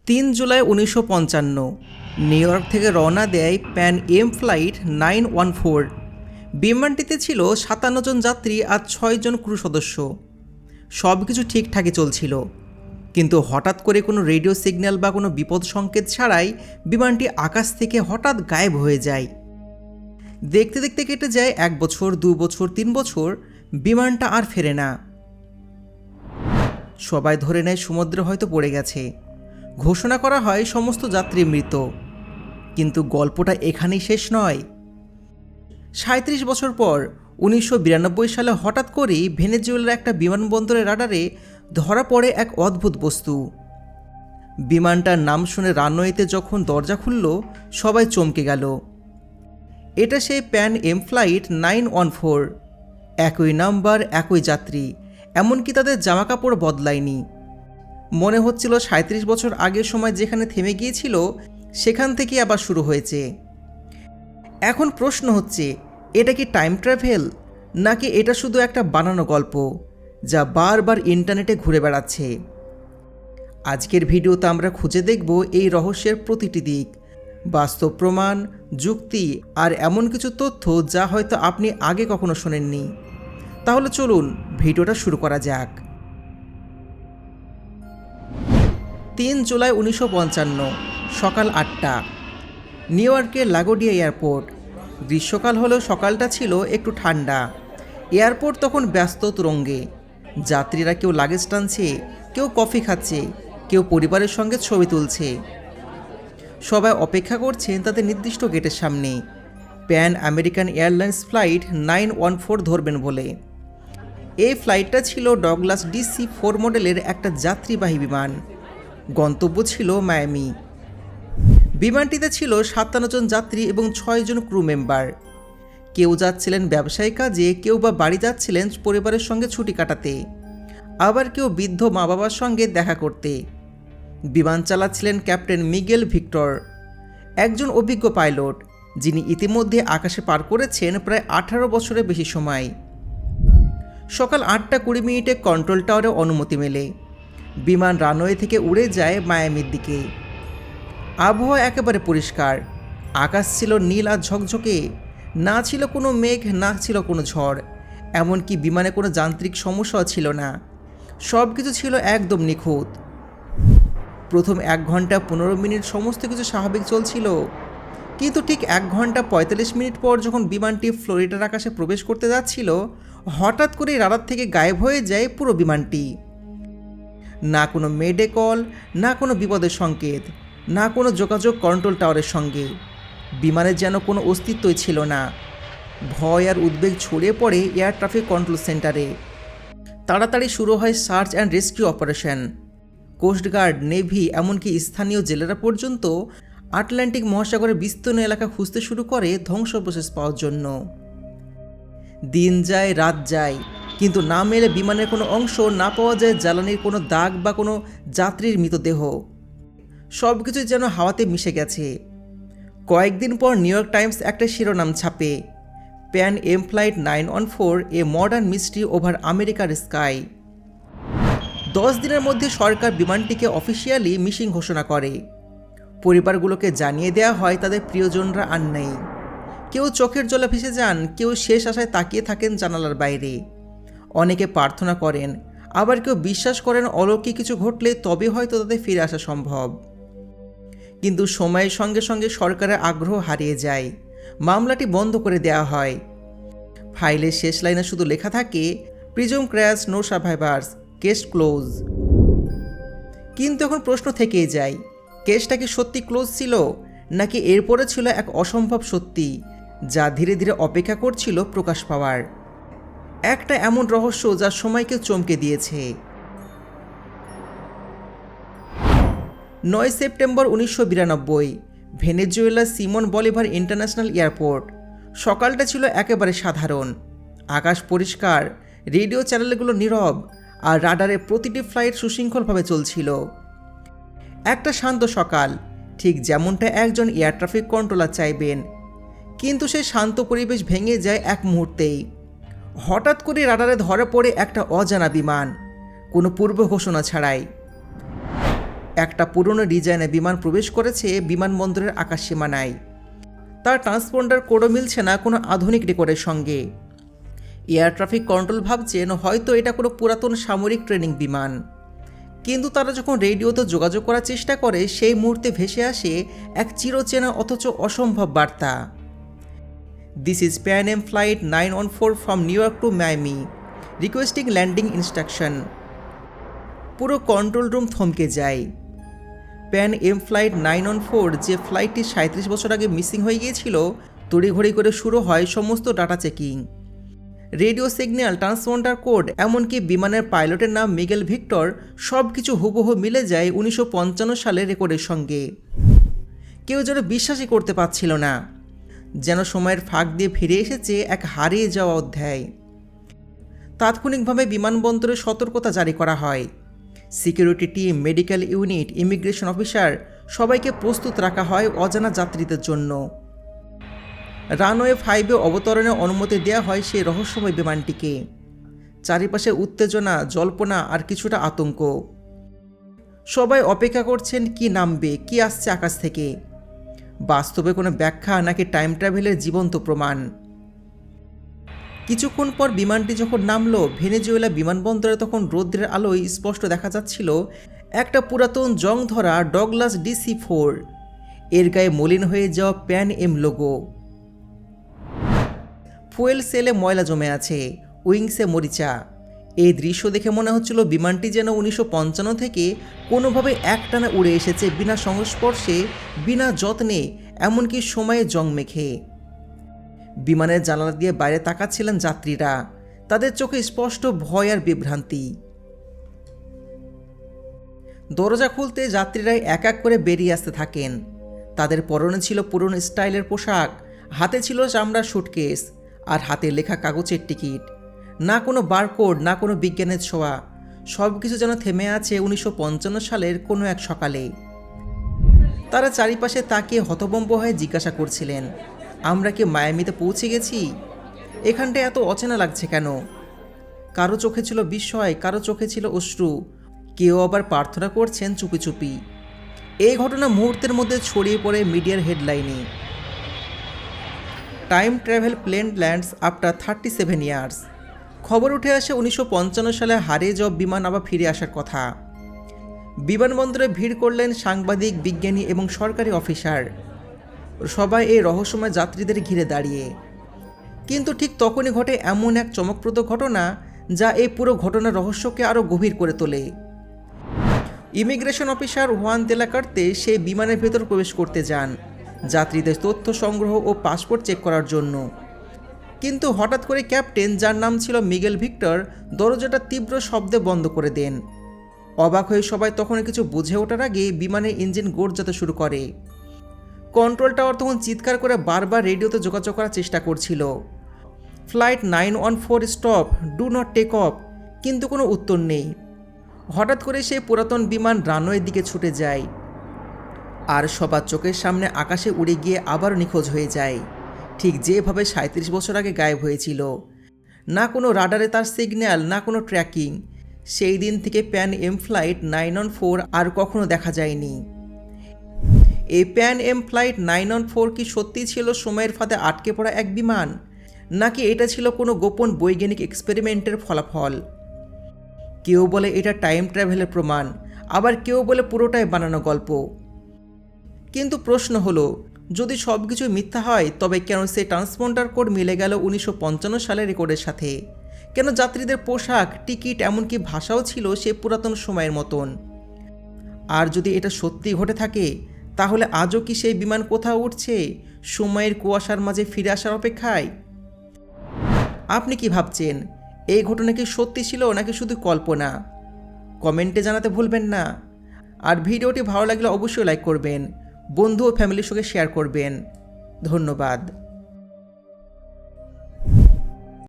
3 July 1955 new York থেকে রওনা দেয় প্যান এম ফ্লাইট 914। বিমানটিতে ছিল 57 জন যাত্রী আর 6 জন ক্রু সদস্য। সব কিছু ঠিকঠাকই চলছিল, কিন্তু হঠাৎ করে কোনো রেডিও সিগন্যাল বা কোনো বিপদ সংকেত ছাড়াই বিমানটি আকাশ থেকে হঠাৎ গায়েব হয়ে যায়। দেখতে দেখতে কেটে যায় 1 বছর, 2 বছর, 3 বছর, বিমানটা আর ফেরে না। সবাই ধরে নেয় সমুদ্রে হয়তো পড়ে গেছে। ঘোষণা করা হয় সমস্ত যাত্রী মৃত। কিন্তু গল্পটা এখানেই শেষ নয়। 37 বছর পর 1992 সালে হঠাৎ করেই ভেনেজুয়েলার একটা বিমানবন্দরের রাডারে ধরা পড়ে এক অদ্ভুত বস্তু। বিমানটার নাম শুনে রানওয়েতে যখন দরজা খুলল, সবাই চমকে গেল। এটা সেই প্যান এম ফ্লাইট 914। একই নাম্বার, একই যাত্রী, এমনকি তাদের জামাকাপড় বদলায়নি। মনে হচ্ছিল 37 বছর আগের সময় যেখানে থেমে গিয়েছিল সেখান থেকে আবার শুরু হয়েছে। এখন প্রশ্ন হচ্ছে, এটা কি টাইম ট্রাভেল, নাকি এটা শুধু একটা বানানো গল্প যা বারবার ইন্টারনেটে ঘুরে বেড়াচ্ছে? আজকের ভিডিওতে আমরা খুঁজে দেখব এই রহস্যের প্রতিটি দিক, বাস্তব প্রমাণ, যুক্তি আর এমন কিছু তথ্য যা হয়তো আপনি আগে কখনো শোনেননি। তাহলে চলুন ভিডিওটা শুরু করা যাক। 3 জুলাই 1955 সকাল 8টা, নিউ ইয়র্কের লাগোডিয়া এয়ারপোর্ট। গ্রীষ্মকাল হলেও সকালটা ছিল একটু ঠান্ডা। এয়ারপোর্ট তখন ব্যস্ত তুরঙ্গে। যাত্রীরা কেউ লাগেজ টানছে, কেউ কফি খাচ্ছে, কেউ পরিবারের সঙ্গে ছবি তুলছে। সবাই অপেক্ষা করছেন তাদের নির্দিষ্ট গেটের সামনে, প্যান আমেরিকান এয়ারলাইন্স ফ্লাইট 914 ধরবেন বলে। এই ফ্লাইটটা ছিল ডগলাস DC-4 মডেলের একটা যাত্রীবাহী বিমান। গন্তব্য ছিল মায়ামি। বিমানটিতে ছিল 57 জন যাত্রী এবং 6 জন ক্রু মেম্বার। কেউ যাচ্ছিলেন ব্যবসায়ী কাজে, কেউ বা বাড়ি যাচ্ছিলেন পরিবারের সঙ্গে ছুটি কাটাতে, আবার কেউ বৃদ্ধ মা বাবার সঙ্গে দেখা করতে। বিমান চালাচ্ছিলেন ক্যাপ্টেন মিগেল ভিক্টর, একজন অভিজ্ঞ পাইলট যিনি ইতিমধ্যে আকাশে পার করেছেন প্রায় 18 বছরের বেশি সময়। সকাল 8:20 কন্ট্রোল টাওয়ারে অনুমতি মেলে। বিমান রানওয়ে থেকে উড়ে যায় মায়ামির দিকে। আবহাওয়া একেবারে পরিষ্কার। আকাশ ছিল নীল আর ঝকঝকে। না ছিল কোনো মেঘ, না ছিল কোনো ঝড়, এমনকি বিমানে কোনো যান্ত্রিক সমস্যাও ছিল না। সব কিছু ছিল একদম নিখুঁত। প্রথম 1 ঘন্টা 15 মিনিট সমস্ত কিছু স্বাভাবিক চলছিল, কিন্তু ঠিক 1 ঘন্টা 45 মিনিট পর যখন বিমানটি ফ্লোরিডার আকাশে প্রবেশ করতে যাচ্ছিল, হঠাৎ করে রাডার থেকে গায়েব হয়ে যায় পুরো বিমানটি। না কোনো মেডে কল, না কোনো বিপদের সংকেত, না কোনো যোগাযোগ কন্ট্রোল টাওয়ারের সঙ্গে। বিমানের যেন কোনো অস্তিত্বই ছিল না। ভয় আর উদ্বেগ ছড়িয়ে পড়ে এয়ার ট্রাফিক কন্ট্রোল সেন্টারে। তাড়াতাড়ি শুরু হয় search and rescue operation. Coast guard, navy, এমনকি স্থানীয় জেলেরা পর্যন্ত আটলান্টিক মহাসাগরের বিস্তীর্ণ এলাকা খুঁজতে শুরু করে ধ্বংসাবশেষ পাওয়ার জন্য। দিন যায়, রাত যায়, কিন্তু না মেলে বিমানের কোনো অংশ, না পাওয়া যায় জ্বালানির কোনো দাগ বা কোনো যাত্রীর মৃতদেহ। সব কিছুই যেন হাওয়াতে মিশে গেছে। কয়েকদিন পর নিউ ইয়র্ক টাইমস একটা শিরোনাম ছাপে, pan M flight 914 a modern mystery over আমেরিকার স্কাই। 10 দিনের মধ্যে সরকার বিমানটিকে অফিসিয়ালি মিসিং ঘোষণা করে। পরিবারগুলোকে জানিয়ে দেওয়া হয় তাদের প্রিয়জনরা আর নেই। কেউ চোখের জলে ভেসে যান, কেউ শেষ আশায় তাকিয়ে থাকেন জানালার বাইরে। অনেকে প্রার্থনা করেন, আবার কেউ বিশ্বাস করেন অলৌকিক কিছু ঘটলে তবে হয়তো তাদের ফিরে আসা সম্ভব। কিন্তু সময়ের সঙ্গে সঙ্গে সরকারের আগ্রহ হারিয়ে যায়। মামলাটি বন্ধ করে দেওয়া হয়। ফাইলের শেষ লাইনে শুধু লেখা থাকে, presumed crash, no survivors, case close. কিন্তু এখন প্রশ্ন থেকেই যায়, কেসটা কি সত্যি ক্লোজ ছিল, নাকি এরপরে ছিল এক অসম্ভব সত্যি যা ধীরে ধীরে অপেক্ষা করছিল প্রকাশ পাওয়ার? একটা এমন রহস্য যা সময়কে চমকে দিয়েছে। 9 সেপ্টেম্বর 1992 ভেনেজুয়েলার সিমন বলিভার ইন্টারন্যাশনাল এয়ারপোর্ট। সকালটা ছিল একেবারে সাধারণ। আকাশ পরিষ্কার, রেডিও চ্যানেলগুলো নীরব, আর রাডারে প্রতিটি ফ্লাইট সুশৃঙ্খলভাবে চলছিল। একটা শান্ত সকাল, ঠিক যেমনটা একজন এয়ার ট্রাফিক কন্ট্রোলার চাইবেন। কিন্তু সেই শান্ত পরিবেশ ভেঙে যায় এক মুহূর্তেই। হঠাৎ করে রাডারে ধরা পড়ে একটা অজানা বিমান, কোনো পূর্ব ঘোষণা ছাড়াই। একটা পুরনো ডিজাইনে বিমান প্রবেশ করেছে বিমানবন্দরের আকাশসীমানায়। তার ট্রান্সপন্ডার কোডও মিলছে না কোনো আধুনিক রেকর্ডের সঙ্গে। এয়ার ট্রাফিক কন্ট্রোল ভাবছেন হয়তো এটা কোনো পুরাতন সামরিক ট্রেনিং বিমান, কিন্তু তারা যখন রেডিওতে যোগাযোগ করার চেষ্টা করে সেই মুহূর্তে ভেসে আসে এক চিরচেনা অথচ অসম্ভব বার্তা। This is pan M flight 914 from new York to Miami, requesting landing instruction. পুরো কন্ট্রোল রুম থমকে যায়। প্যান এম ফ্লাইট 914, যে ফ্লাইটটি 37 বছর আগে মিসিং হয়ে গিয়েছিল, তড়িঘড়ি করে শুরু হয় সমস্ত data checking. Radio signal, transponder code, এমনকি বিমানের পাইলটের নাম মিগেল ভিক্টর, সব কিছু হুবহু মিলে যায় 1955 সালের রেকর্ডের সঙ্গে। কেউ যেন বিশ্বাসই করতে পারছিল না, যেন সময়ের ফাঁক দিয়ে ফিরে এসেছে এক হারিয়ে যাওয়া অধ্যায়। তাৎক্ষণিকভাবে বিমানবন্দরে সতর্কতা জারি করা হয়। Security team, medical unit, immigration officer সবাইকে প্রস্তুত রাখা হয় অজানা যাত্রীদের জন্য। রানওয়ে 5-এ অবতরণের অনুমতি দেওয়া হয় সেই রহস্যময় বিমানটিকে। চারিপাশে উত্তেজনা, জল্পনা আর কিছুটা আতঙ্ক। সবাই অপেক্ষা করছেন কি নামবে, কি আসছে আকাশ থেকে। বাস্তবে কোনো ব্যাখ্যা নাকি টাইম ট্রাভেলের জীবন্ত প্রমাণ। কিছুক্ষণ পর বিমানটি যখন নামলো ভেনেজুয়েলা বিমানবন্দরে, তখন রৌদ্রের আলোয় স্পষ্ট দেখা যাচ্ছিল একটা পুরাতন জং ধরা ডগলাস DC-4। এর গায়ে মলিন হয়ে যাওয়া প্যান এম লোগো। ফুয়েল সেলে ময়লা জমে আছে, উইংসে মরিচা। এই দৃশ্য দেখে মনে হচ্ছিল বিমানটি যেন 1955 থেকে কোনোভাবে একটানা উড়ে এসেছে, বিনা সংস্পর্শে, বিনা যত্নে, এমনকি সময়ে জং মেখে। বিমানের জানালা দিয়ে বাইরে তাকাচ্ছিলেন যাত্রীরা, তাদের চোখে স্পষ্ট ভয় আর বিভ্রান্তি। দরজা খুলতে যাত্রীরা এক এক করে বেরিয়ে আসতে থাকেন। তাদের পরনে ছিল পুরনো স্টাইলের পোশাক, হাতে ছিল চামড়ার সুটকেস, আর হাতে লেখা কাগজের টিকিট। না কোনো বারকোড, না কোনো বিজ্ঞানের ছোঁয়া। সব কিছু যেন থেমে আছে 1955 সালের কোনো এক সকালে। তারা চারিপাশে তাকিয়ে হতভম্ব হয়ে জিজ্ঞাসা করছিলেন, আমরা কি মায়ামিতে পৌঁছে গেছি? এখানটা এত অচেনা লাগছে কেন? কারো চোখে ছিল বিস্ময়, কারো চোখে ছিল অশ্রু, কেউ আবার প্রার্থনা করছেন চুপি চুপি। এই ঘটনা মুহূর্তের মধ্যে ছড়িয়ে পড়ে মিডিয়ার হেডলাইনে। Time travel plane lands after 37 years. খবর উঠে আসে 1955 সালে হারিয়ে যাওয়া বিমান আবার ফিরে আসার কথা। বিমানবন্দরে ভিড় করলেন সাংবাদিক, বিজ্ঞানী এবং সরকারি অফিসার। সবাই এই রহস্যময় যাত্রীদের ঘিরে দাঁড়িয়ে। কিন্তু ঠিক তখনই ঘটে এমন এক চমকপ্রদ ঘটনা যা এই পুরো ঘটনার রহস্যকে আরও গভীর করে তোলে। ইমিগ্রেশন অফিসার হুয়ান তেলাকার্তে সেই বিমানের ভেতর প্রবেশ করতে যান যাত্রীদের তথ্য সংগ্রহ ও পাসপোর্ট চেক করার জন্য। কিন্তু হঠাৎ করে ক্যাপ্টেন, যার নাম ছিল মিগেল ভিক্টর, দরজাটা তীব্র শব্দে বন্ধ করে দেন। অবাক হয়ে সবাই তখন কিছু বুঝে ওঠার আগে বিমানের ইঞ্জিন গর্জাতে শুরু করে। কন্ট্রোল টাওয়ার তখন চিৎকার করে বারবার রেডিওতে যোগাযোগ করার চেষ্টা করছিল, flight 914 stop, do not take off, কিন্তু কোনো উত্তর নেই। হঠাৎ করে সেই পুরাতন বিমান রানওয়ের দিকে ছুটে যায়, আর সবার চোখের সামনে আকাশে উড়ে গিয়ে আবারও নিখোঁজ হয়ে যায়, ঠিক যেভাবে 37 বছর আগে গায়েব হয়েছিল। না কোনো রাডারে তার সিগন্যাল, না কোনো ট্র্যাকিং। সেই দিন থেকে প্যান এম ফ্লাইট 914 আর কখনো দেখা যায়নি। এই প্যান এম ফ্লাইট 914 কি সত্যি ছিল সময়ের ফাঁদে আটকে পড়া এক বিমান, নাকি এটা ছিল কোনো গোপন বৈজ্ঞানিক এক্সপেরিমেন্টের ফলাফল? কেউ বলে এটা টাইম ট্রাভেলের প্রমাণ, আবার কেউ বলে পুরোটাই বানানো গল্প। কিন্তু প্রশ্ন হলো, যদি সব কিছু মিথ্যা হয় তবে কেন সেই ট্রান্সপন্ডার কোড মিলে গেল 1955 সালের রেকর্ডের সাথে? কেন যাত্রীদের পোশাক, টিকিট, এমনকি ভাষাও ছিল সে পুরাতন সময়ের মতন? আর যদি এটা সত্যি ঘটে থাকে, তাহলে আজও কি সেই বিমান কোথাও উঠছে, সময়ের কুয়াশার মাঝে ফিরে আসার অপেক্ষায়? আপনি কি ভাবছেন, এই ঘটনা কি সত্যি ছিল নাকি শুধু কল্পনা? কমেন্টে জানাতে ভুলবেন না। আর ভিডিওটি ভালো লাগলে অবশ্যই লাইক করবেন, বন্ধু ও ফ্যামিলির সঙ্গে শেয়ার করবেন। ধন্যবাদ।